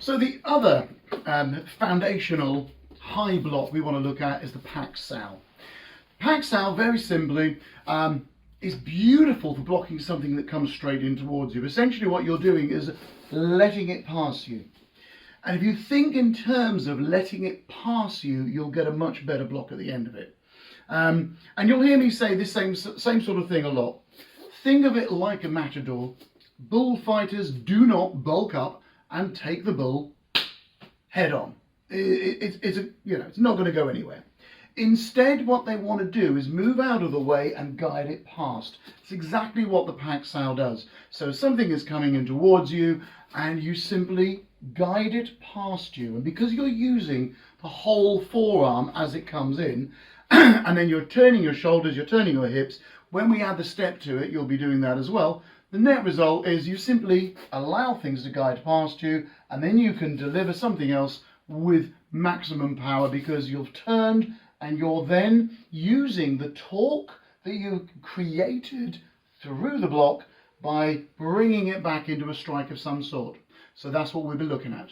So the other foundational high block we want to look at is the Paak Sao. Paak Sao, very simply, is beautiful for blocking something that comes straight in towards you. Essentially what you're doing is letting it pass you. And if you think in terms of letting it pass you, you'll get a much better block at the end of it. And you'll hear me say this same sort of thing a lot. Think of it like a matador. Bullfighters do not bulk up and take the bull head on. It's not going to go anywhere. Instead, what they want to do is move out of the way and guide it past. It's exactly what the Paak Sao does. So something is coming in towards you and you simply guide it past you. And because you're using the whole forearm as it comes in, and then you're turning your shoulders, you're turning your hips, when we add the step to it, you'll be doing that as well. The net result is you simply allow things to guide past you, and then you can deliver something else with maximum power because you've turned and you're then using the torque that you created through the block by bringing it back into a strike of some sort. So that's what we'll be looking at.